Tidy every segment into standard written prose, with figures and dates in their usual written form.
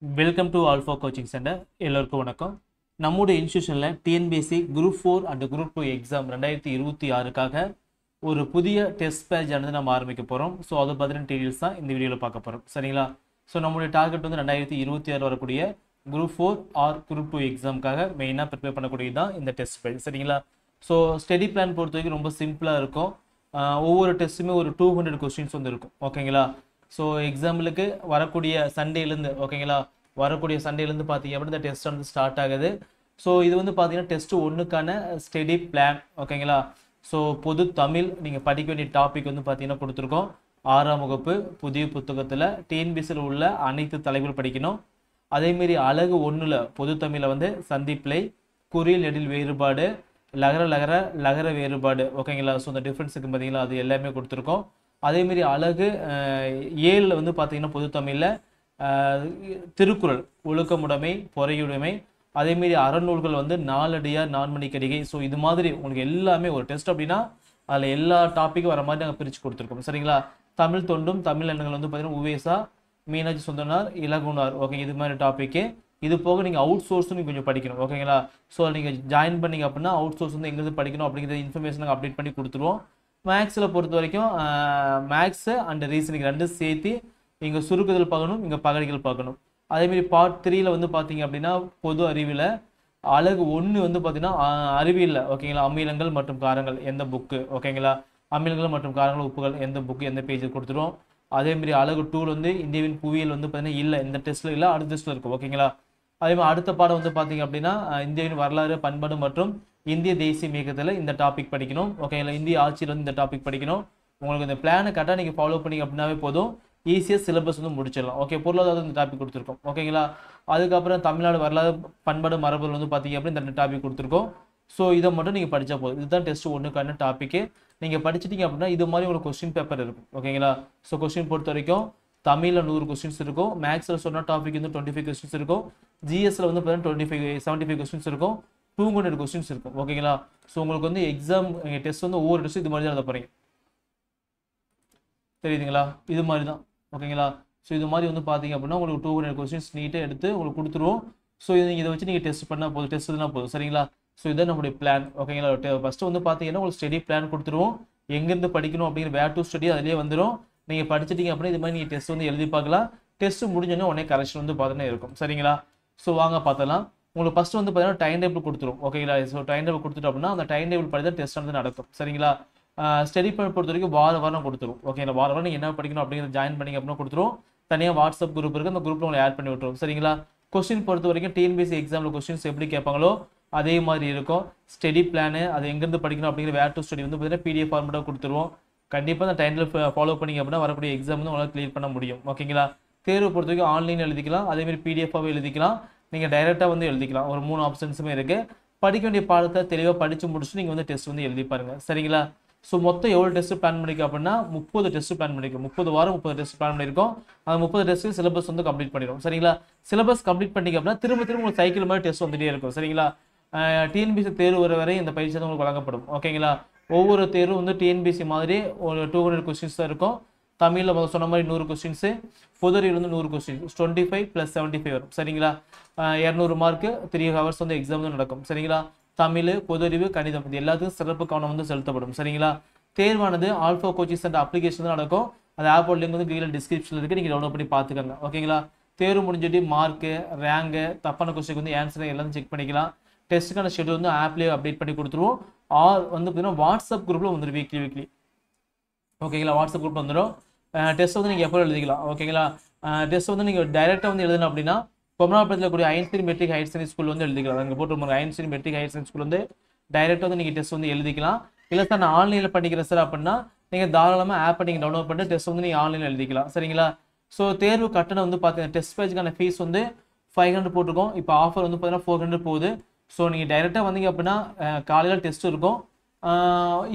Welcome to Alpha coaching centre. எல்லோருக்கும் வணக்கம். நம்முடைய இன்ஸ்டியூஷனில் TNPSC group 4 and group 2 exam 2026க்காக ஒரு புதிய டெஸ்ட் பேட்ச் ஆனது நம்ம ஆரம்பிக்க போகிறோம். ஸோ அதை பற்றின டீட்டெயில்ஸ் தான் இந்த வீடியோவில் பார்க்க போகிறோம். சரிங்களா? ஸோ நம்மளுடைய டார்கெட் வந்து 2026 வரக்கூடிய குரூப் 4 ஆர் குரூப் 2 எக்ஸாமுக்காக மெயினாக ப்ரிப்பேர் பண்ணக்கூடியது தான் இந்த டெஸ்ட் பேட்ச். சரிங்களா? ஸோ ஸ்டடி பிளான் பொறுத்த வரைக்கும் ரொம்ப சிம்பிளாக இருக்கும். ஒவ்வொரு டெஸ்ட்டுமே ஒரு 200 கொஸ்டின்ஸ் வந்து இருக்கும். ஓகேங்களா? ஸோ எக்ஸாம்பிளுக்கு வரக்கூடிய சண்டேலேருந்து ஓகேங்களா, வரக்கூடிய சண்டேலேருந்து பார்த்தீங்க அப்படின்னா இந்த டெஸ்ட் வந்து ஸ்டார்ட் ஆகுது. ஸோ இது வந்து பார்த்தீங்கன்னா டெஸ்ட் 1க்கான ஸ்டடி பிளான். ஓகேங்களா? ஸோ பொது தமிழ் நீங்கள் படிக்க வேண்டிய டாபிக் வந்து பார்த்தீங்கன்னா கொடுத்துருக்கோம். 6ஆம் வகுப்பு புதிய புத்தகத்தில் டிஎன்பிஎஸ்சியில் உள்ள அனைத்து தலைப்புகள் படிக்கணும். அதேமாரி அழகு 1ல் பொது தமிழில் வந்து சந்திப்பிழை, குறில் நெடில் வேறுபாடு, லகர வேறுபாடு. ஓகேங்களா? ஸோ இந்த டிஃப்ரென்ஸுக்கு பார்த்தீங்களா அது எல்லாமே கொடுத்துருக்கோம். அதேமாரி அழகு 7ல் வந்து பார்த்தீங்கன்னா பொது தமிழில் திருக்குறள், ஒழுக்கமுடைமை, பொறையுடைமை, அதேமாரி அறநூல்கள் வந்து நாலடியார், நான்மணிக்கடிகை. ஸோ இது மாதிரி உங்களுக்கு எல்லாமே ஒரு டெஸ்ட் அப்படின்னா அதில் எல்லா டாப்பிக்கும் வர மாதிரி நாங்கள் பிரித்து கொடுத்துருக்கோம். சரிங்களா? தமிழ் தொண்டும் தமிழ் எண்ணங்கள் வந்து பார்த்தீங்கன்னா உவேசா, மீனாட்சி சுந்தரனார், இலகுனார். ஓகே, இது மாதிரி டாப்பிக்கு. இது போக நீங்கள் அவுட் சோர்ஸும் நீங்கள் கொஞ்சம் படிக்கணும். ஓகேங்களா? ஸோ நீங்கள் ஜாயின் பண்ணிங்க அப்படின்னா அவுட் சோர்ஸ் வந்து எங்கேருந்து படிக்கணும் அப்படிங்கிற இன்ஃபர்மேஷன் நாங்கள் அப்டேட் பண்ணி கொடுத்துருவோம். மேக்ஸில் பொறுத்த வரைக்கும் மேக்ஸு அண்ட் ரீசனிங் ரெண்டும் சேர்த்து இங்கே சுருக்குதல் பார்க்கணும், இங்கே பகடிகள் பார்க்கணும். அதேமாரி பார்ட் 3ல் வந்து பார்த்தீங்க அப்படின்னா பொது அறிவில் அழகு 1 வந்து பார்த்தீங்கன்னா அறிவியலில் ஓகேங்களா, அமிலங்கள் மற்றும் காரங்கள் எந்த புக்கு. ஓகேங்களா? அமிலங்கள் மற்றும் காரங்கள் உப்புகள் எந்த புக்கு எந்த பேஜில் கொடுத்துருவோம். அதேமாரி அழகு 2ல் வந்து இந்தியாவின் புவியியல் வந்து பார்த்தீங்கன்னா இல்லை, இந்த டெஸ்ட்டில் இல்லை, அடுத்த டெஸ்ட்டில் இருக்கும். ஓகேங்களா? அதேமாதிரி அடுத்த பாடம் வந்து பார்த்தீங்க அப்படின்னா இந்தியாவின் வரலாறு, பண்பாடு மற்றும் இந்திய தேசிய இயக்கத்தில் இந்த டாபிக் படிக்கணும். ஓகேங்களா? இந்திய ஆட்சியில் வந்து இந்த டாபிக் படிக்கணும். உங்களுக்கு இந்த பிளானை கரெக்டாக நீங்கள் ஃபாலோ பண்ணிங்க அப்படின்னாவே போதும், ஈஸியாக சிலபஸ் வந்து முடிச்சிடலாம். ஓகே, பொருளாதாரம் இந்த டாபிக் கொடுத்துருக்கோம். ஓகேங்களா? அதுக்கப்புறம் தமிழ்நாடு வரலாறு, பண்பாடு, மரபுகள் வந்து பார்த்தீங்க அப்படின்னா இந்த டாபிக் கொடுத்துருக்கோம். ஸோ இதை மட்டும் நீங்கள் படித்தா போதும். இதுதான் டெஸ்ட் 1க்கான டாப்பிக்கு. நீங்கள் படிச்சிட்டிங்க அப்படின்னா இது மாதிரி உங்களுக்கு கொஸ்டின் பேப்பர் இருக்கும். ஓகேங்களா? ஸோ கொஸ்டின் பொறுத்த வரைக்கும் தமிழில் 100 கொஸ்டின்ஸ் இருக்கும். மேக்ஸில் சொன்ன டாபிக் வந்து 25 கொஸ்டின்ஸ் இருக்கும். ஜிஎஸ்ல வந்து பார்த்தீங்கன்னா 75 கொஸ்டின்ஸ் இருக்கும். 200 கொஸ்டின்ஸ் இருக்கும். ஓகேங்களா? ஸோ உங்களுக்கு வந்து எக்ஸாம் டெஸ்ட் வந்து ஒவ்வொரு டெஸ்ட் இது மாதிரி தான் எழுத போகிறீங்க. தெரியுதுங்களா? இது மாதிரி தான். ஓகேங்களா? ஸோ இது மாதிரி வந்து பார்த்தீங்க அப்படின்னா உங்களுக்கு 200 கொஸ்டின்ஸ் நீட்டாக எடுத்து உங்களுக்கு கொடுத்துருவோம். ஸோ இதை வச்சு நீங்கள் டெஸ்ட் பண்ணால் போதும், டெஸ்ட் தான் போதும். சரிங்களா? ஸோ இதுதான் நம்மளுடைய பிளான். ஓகேங்களா? ஃபஸ்ட்டு வந்து பார்த்தீங்கன்னா உங்களுக்கு ஸ்டடி பிளான் கொடுத்துருவோம். எங்கேருந்து படிக்கணும் அப்படிங்கிற வேர் டு ஸ்டடி அதிலே வந்துடும். நீங்கள் படிச்சிட்டிங்க அப்படின்னா இது மாதிரி நீங்கள் டெஸ்ட் வந்து எழுதி பார்க்கலாம். டெஸ்ட் முடிஞ்சோடனே உடனே கரெக்ஷன் வந்து பார்த்தீங்கன்னா இருக்கும். சரிங்களா? ஸோ வாங்க பார்த்தலாம். உங்களுக்கு ஃபஸ்ட்டு வந்து பார்த்தீங்கன்னா டைம் டேபிள் கொடுத்துரும். ஓகேங்களா? ஸோ டைம் டேபிள் கொடுத்துட்டோம் அப்படின்னா அந்த டைம் டேபிள் படி தான் டெஸ்ட் வந்து நடக்கும். சரிங்களா? ஸ்டடி பிளான் பொறுத்த வரைக்கும் வாரம் கொடுத்துரும். ஓகேங்களா? வாரம் நீங்கள் என்ன படிக்கணும் அப்படிங்கிறத ஜாயின் பண்ணிங்க அப்படின்னா கொடுத்துரும். தனியாக வாட்ஸ்அப் குரூப் இருக்குது, அந்த குரூப்பில் உங்களை ஆட் பண்ணி விட்டுரும். சரிங்களா? கொஸ்டின் பொறுத்த வரைக்கும் டிஎன்பிஎஸ்சி எக்ஸாமில் கொஸ்டின்ஸ் எப்படி கேட்பாங்களோ அதே மாதிரி இருக்கும். ஸ்டடி பிளானு அது எங்கேருந்து படிக்கணும் அப்படிங்கிற வேர் டு ஸ்டடி வந்து பார்த்தீங்கன்னா பிடிஎஃப் ஃபார்மெட்டாக கொடுத்துருவோம். கண்டிப்பாக அந்த டைமில் ஃபாலோ பண்ணிங்க அப்படின்னா வரக்கூடிய எக்ஸாம் வந்து உங்களால் கிளியர் பண்ண முடியும். ஓகேங்களா? தேர்வு பொறுத்த வரைக்கும் ஆன்லைன் எழுதிக்கலாம், அதேமாதிரி பிடிஎஃபாகவே எழுதிக்கலாம், நீங்கள் டைரெக்டாக வந்து எழுதிக்கலாம். ஒரு 3 ஆப்ஷன்ஸுமே இருக்குது. படிக்க வேண்டிய பாடத்தை தெளிவாக படித்து முடிச்சுட்டு நீங்கள் வந்து டெஸ்ட் வந்து எழுதி பாருங்கள். சரிங்களா? ஸோ மொத்தம் எவ்வளோ டெஸ்ட் பிளான் பண்ணிக்க அப்படின்னா 30 டெஸ்ட் பிளான் பண்ணியிருக்கோம். 30 வாரம் 30 டெஸ்ட் பிளான் பண்ணியிருக்கோம். அந்த 30 டெஸ்ட்டு சிலபஸ் வந்து கம்ப்ளீட் பண்ணிடும். சரிங்களா? சிலபஸ் கம்ப்ளீட் பண்ணிங்க அப்படின்னா திரும்ப உங்களுக்கு சைக்கிள் மாதிரி டெஸ்ட் வந்துட்டே இருக்கும். சரிங்களா? டிஎன்பிஎஸ்சி தேர்வு வரை இந்த பயிற்சி வந்து உங்களுக்கு வழங்கப்படும். ஓகேங்களா? ஒவ்வொரு தேர்வும் வந்து டிஎன்பிஎஸ்சி மாதிரி ஒரு 200 கொஸ்டின்ஸ் தான் இருக்கும். தமிழில் சொன்ன மாதிரி 100 கொஸ்டின்ஸு, பொது அறிவில் வந்து 100 கொஸ்டின்ஸ், 25 + 75 வரும். சரிங்களா? 200 மார்க்கு 3 ஹவர்ஸ் வந்து எக்ஸாம் வந்து நடக்கும். சரிங்களா? தமிழ், பொது அறிவு, கணிதம் இது எல்லாத்துக்கும் சிறப்பு கவனம் வந்து செலுத்தப்படும். சரிங்களா? தேர்வானது ஆல்ஃபா கோச்சிங் சென்டர் அப்ளிகேஷன் தான் நடக்கும். அது ஆப்போட லிங்க் வந்து கீழே டிஸ்கிரிப்ஷனில் இருக்குது, நீங்கள் டவுன்லோட் பண்ணி பார்த்துக்கோங்க. ஓகேங்களா? தேர்வு முடிஞ்சிட்டு மார்க்கு, ரேங்கு, தப்பான கொஸ்டின் வந்து ஆன்சர் எல்லாம் செக் பண்ணிக்கலாம். டெஸ்ட்டுக்கான ஷெட்யூல் வந்து ஆப்லேயே அப்டேட் பண்ணி கொடுத்துருவோம். ஆர் வந்து பார்த்தீங்கன்னா வாட்ஸ்அப் குரூப்பில் வந்துடும் வீக்லி. ஓகேங்களா? வாட்ஸ்அப் குரூப் வந்துடும். டெஸ்ட் வந்து நீங்கள் எப்போ எழுதிக்கலாம். ஓகேங்களா? டெஸ்ட் வந்து நீங்கள் டைரெக்டாக வந்து எழுதணும் அப்படின்னா பொம்மனாபுரத்தில் கூடிய Einstein matric higher secondary school வந்து எழுதிக்கலாம். அங்கே போட்டு Einstein matric higher secondary school வந்து டைரெக்டாக வந்து நீங்கள் டெஸ்ட் வந்து எழுதிக்கலாம். இல்லை சார் நான் ஆன்லைனில் பண்ணிக்கிறேன் சார் அப்படின்னா நீங்கள் தாராளமாக ஆப்பை நீங்கள் டவுன்லோட் பண்ணிட்டு டெஸ்ட் வந்து நீங்கள் ஆன்லைனில் எழுதிக்கலாம். சரிங்களா? ஸோ தேர்வு கட்டணம் வந்து பார்த்தீங்கன்னா டெஸ்ட் பேஜுக்கான ஃபீஸ் வந்து 500 போட்டிருக்கோம். இப்போ ஆஃபர் வந்து பார்த்தீங்கன்னா 400 போகுது. ஸோ நீங்கள் டைரெக்டாக வந்தீங்க அப்படின்னா காலையில் டெஸ்ட் இருக்கும்,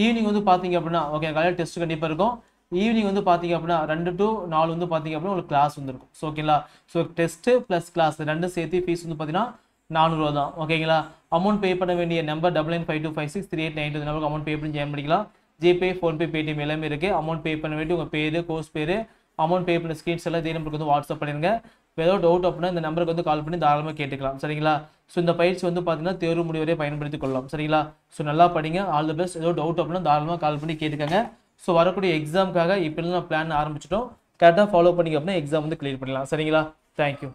ஈவினிங் வந்து பார்த்தீங்க அப்படின்னா ஓகே காலையில் டெஸ்ட் கண்டிப்பாக இருக்கும். ஈவினிங் வந்து பார்த்தீங்க அப்படின்னா 2 to 4 வந்து பார்த்தீங்க அப்படின்னா உங்களுக்கு கிளாஸ் வந்துருக்கும். ஸோ ஓகேங்களா? ஸோ டெஸ்ட்டு ப்ளஸ் கிளாஸ் ரெண்டும் சேர்த்து ஃபீஸ் வந்து பார்த்தீங்கன்னா 400 ரூபா தான். ஓகேங்களா? அமௌண்ட் பே பண்ண வேண்டிய நம்பர் 9952563892 நம்பருக்கு அமௌண்ட் பே பண்ணி ஜாயின் பண்ணிக்கலாம். ஜிபே, ஃபோன்பே, பேடிஎம் எல்லாமே இருக்குது. அமௌண்ட் பே பண்ண வேண்டிய உங்கள் பேர், கோர்ஸ் பேர், அமௌண்ட் பே பண்ண ஸ்க்ரீன்ஸ் எல்லாம் இதே நம்பருக்கு வந்து வாட்ஸ்அப் பண்ணிடுங்க. ஏதோ டவுட் அப்படின்னா இந்த நம்பருக்கு வந்து கால் பண்ணி தாராளமாக கேட்டுக்கலாம். சரிங்களா? ஸோ இந்த பயிற்சி வந்து பார்த்தீங்கன்னா தேர்வு முடிவரை பயன்படுத்தி கொள்ளலாம். சரிங்களா? ஸோ நல்லா படிங்க. All the best. ஏதோ டவுட் அப்படின்னா தாராளமாக கால் பண்ணி கேட்டுக்கங்க. ஸோ வரக்கூடிய எக்ஸாமுக்காக இப்போ நான் பிளான் ஆரம்பிச்சிட்டோம். கரெக்டாக ஃபாலோ பண்ணிங்க அப்படின்னா எக்ஸாம் வந்து கிளியர் பண்ணலாம். சரிங்களா? தேங்க்யூ.